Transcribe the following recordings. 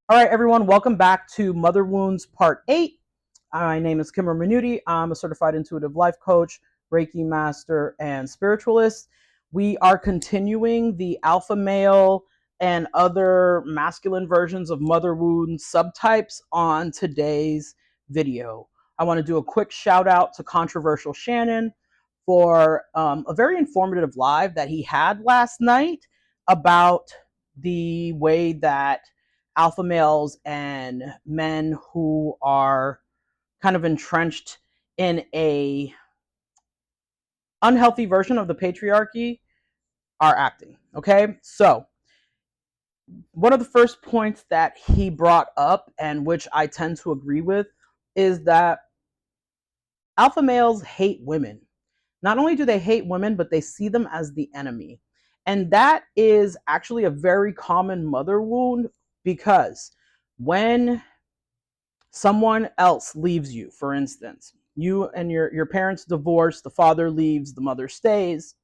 All right, everyone, welcome back to Mother Wounds Part 8. My name is Kimrah Minuty. I'm a certified intuitive life coach, Reiki master, and spiritualist. We are continuing the alpha male and other masculine versions of mother wound subtypes on today's video. I want to do a quick shout out to Controversial Shannon for a very informative live that he had last night about the way that alpha males and men who are kind of entrenched in a unhealthy version of the patriarchy are acting. Okay, so one of the first points that he brought up, and which I tend to agree with, is that alpha males hate women. Not only do they hate women, but they see them as the enemy. And that is actually a very common mother wound, because when someone else leaves you, for instance, you and your parents divorce, the father leaves, the mother stays,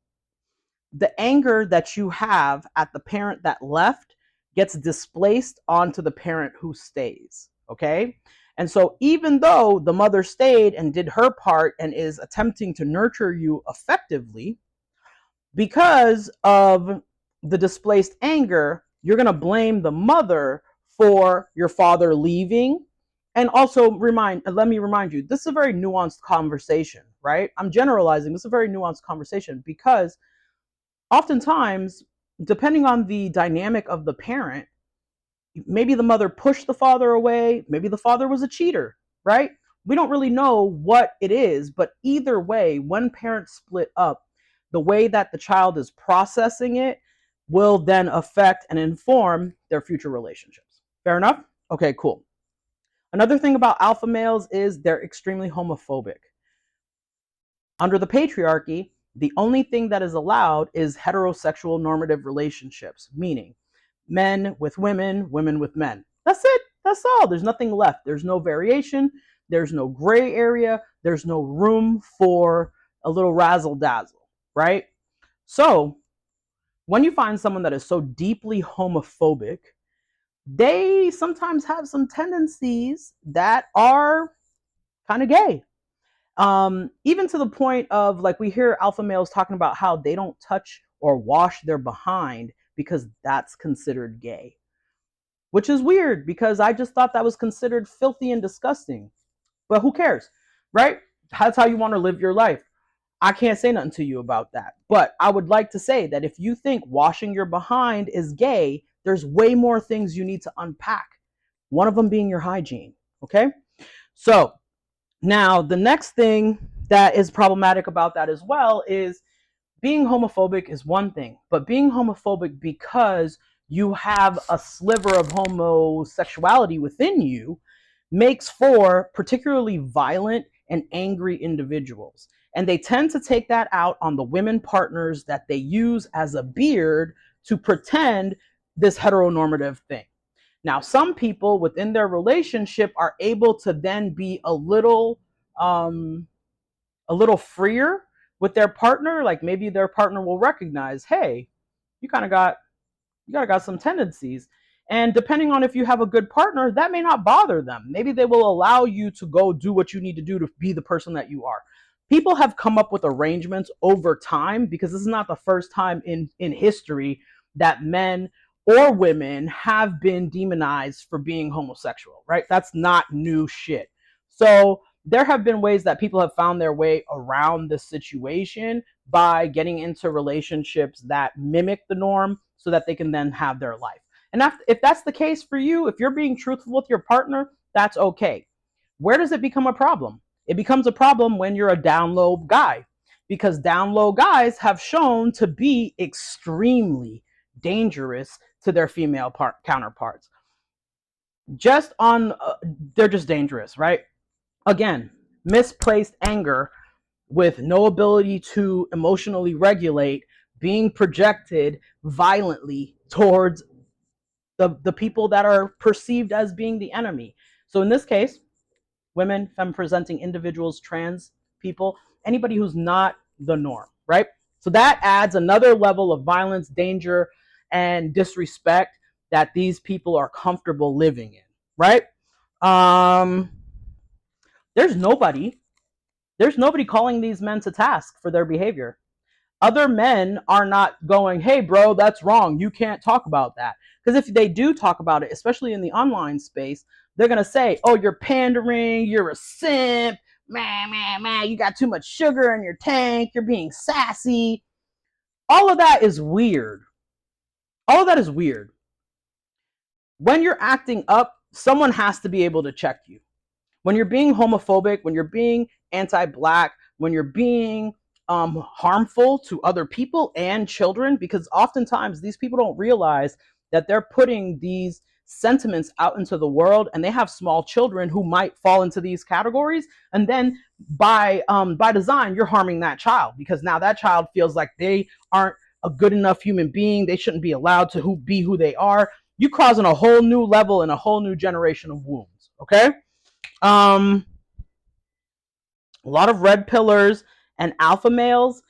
the anger that you have at the parent that left gets displaced onto the parent who stays. Okay, and so even though the mother stayed and did her part and is attempting to nurture you effectively, because of the displaced anger, you're going to blame the mother for your father leaving. And also let me remind you, this is a very nuanced conversation, right? I'm generalizing. This is a very nuanced conversation because oftentimes, depending on the dynamic of the parent, maybe the mother pushed the father away, maybe the father was a cheater, right? We don't really know what it is, but either way, when parents split up, the way that the child is processing it will then affect and inform their future relationships. Fair enough? Okay, cool. Another thing about alpha males is they're extremely homophobic. Under the patriarchy, the only thing that is allowed is heterosexual normative relationships, meaning men with women, women with men. That's it. That's all. There's nothing left. There's no variation. There's no gray area. There's no room for a little razzle dazzle, right? So when you find someone that is so deeply homophobic, they sometimes have some tendencies that are kind of gay. Even to the point of, like, we hear alpha males talking about how they don't touch or wash their behind because that's considered gay, which is weird because I just thought that was considered filthy and disgusting. But who cares, right? That's how you want to live your life. I can't say nothing to you about that. But I would like to say that if you think washing your behind is gay, there's way more things you need to unpack. One of them being your hygiene. Okay? So now the next thing that is problematic about that as well is being homophobic is one thing, but being homophobic because you have a sliver of homosexuality within you makes for particularly violent and angry individuals. And they tend to take that out on the women partners that they use as a beard to pretend this heteronormative thing. Now, some people within their relationship are able to then be um, a little freer with their partner. Like maybe their partner will recognize, hey, you kind of got some tendencies. And depending on if you have a good partner, that may not bother them. Maybe they will allow you to go do what you need to do to be the person that you are. People have come up with arrangements over time, because this is not the first time in history that men or women have been demonized for being homosexual, right? That's not new shit. So there have been ways that people have found their way around the situation by getting into relationships that mimic the norm so that they can then have their life. And if that's the case for you, if you're being truthful with your partner, that's okay. Where does it become a problem? It becomes a problem when you're a down low guy, because down low guys have shown to be extremely dangerous to their female counterparts. They're just dangerous, right? Again, misplaced anger with no ability to emotionally regulate being projected violently towards the people that are perceived as being the enemy. So in this case, women, femme presenting individuals, trans people, anybody who's not the norm, right? So that adds another level of violence, danger, and disrespect that these people are comfortable living in, right? Um, there's nobody, there's nobody calling these men to task for their behavior. Other men are not going, hey, bro, that's wrong. You can't talk about that. Because if they do talk about it, especially in the online space, they're going to say, oh, you're pandering, you're a simp, man, you got too much sugar in your tank, you're being sassy. All of that is weird. All of that is weird. When you're acting up, someone has to be able to check you. When you're being homophobic, when you're being anti-black, when you're being harmful to other people and children, because oftentimes these people don't realize that they're putting these sentiments out into the world, and they have small children who might fall into these categories, and then by design you're harming that child, because now that child feels like they aren't a good enough human being, they shouldn't be allowed to be who they are. You causing a whole new level and a whole new generation of wounds. Okay. A lot of red pillars and alpha males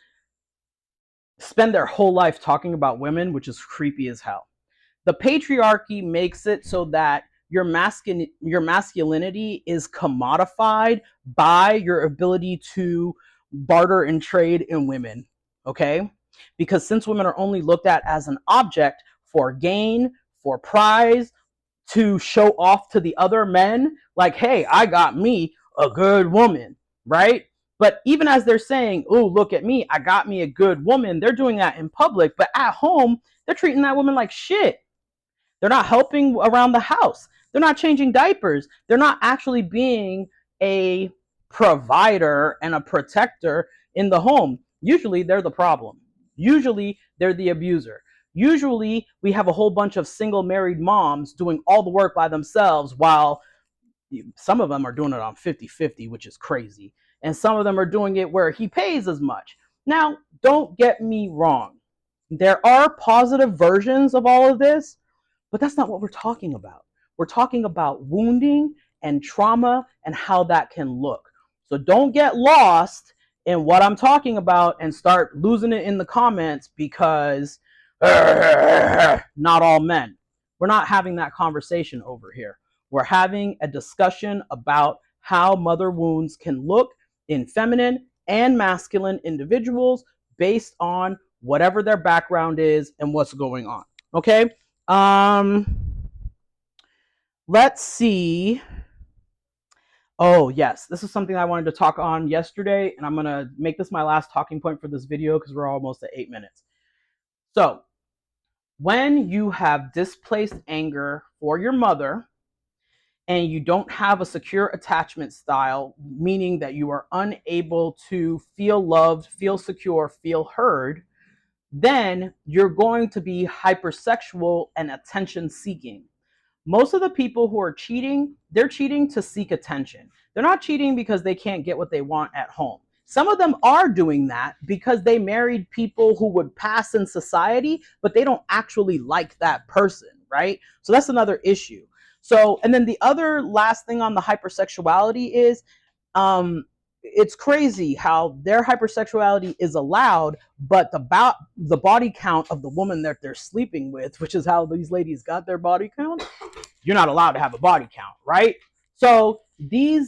spend their whole life talking about women, which is creepy as hell. The patriarchy makes it so that your masculinity is commodified by your ability to barter and trade in women. Okay? Because since women are only looked at as an object for gain, for prize, to show off to the other men, like, hey, I got me a good woman, right? But even as they're saying, oh, look at me, I got me a good woman, they're doing that in public, but at home, they're treating that woman like shit. They're not helping around the house. They're not changing diapers. They're not actually being a provider and a protector in the home. Usually they're the problem. Usually they're the abuser. Usually we have a whole bunch of single married moms doing all the work by themselves, while some of them are doing it on 50-50, which is crazy. And some of them are doing it where he pays as much. Now, don't get me wrong. There are positive versions of all of this, but that's not what we're talking about. We're talking about wounding and trauma and how that can look. So don't get lost in what I'm talking about and start losing it in the comments because not all men. We're not having that conversation over here. We're having a discussion about how mother wounds can look in feminine and masculine individuals based on whatever their background is and what's going on. Okay? Let's see. Oh, yes. This is something I wanted to talk on yesterday, and I'm going to make this my last talking point for this video because we're almost at 8 minutes. So, when you have displaced anger for your mother and you don't have a secure attachment style, meaning that you are unable to feel loved, feel secure, feel heard, then you're going to be hypersexual and attention seeking. Most of the people who are cheating, they're cheating to seek attention. They're not cheating because they can't get what they want at home. Some of them are doing that because they married people who would pass in society, but they don't actually like that person, right? So that's another issue. So, and then the other last thing on the hypersexuality is, it's crazy how their hypersexuality is allowed, but the body count of the woman that they're sleeping with, which is how these ladies got their body count, you're not allowed to have a body count, right? So the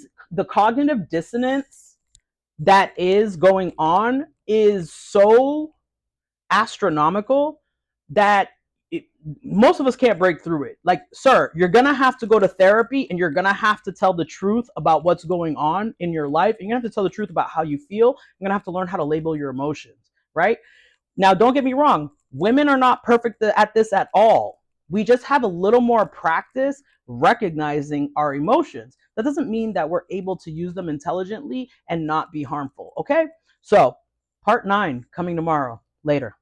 cognitive dissonance that is going on is so astronomical that most of us can't break through it. Like, sir, you're gonna have to go to therapy, and you're gonna have to tell the truth about what's going on in your life. You're gonna have to tell the truth about how you feel. You're gonna have to learn how to label your emotions, right? Now, don't get me wrong. Women are not perfect at this at all. We just have a little more practice recognizing our emotions. That doesn't mean that we're able to use them intelligently and not be harmful, okay? So, part 9 coming tomorrow. Later.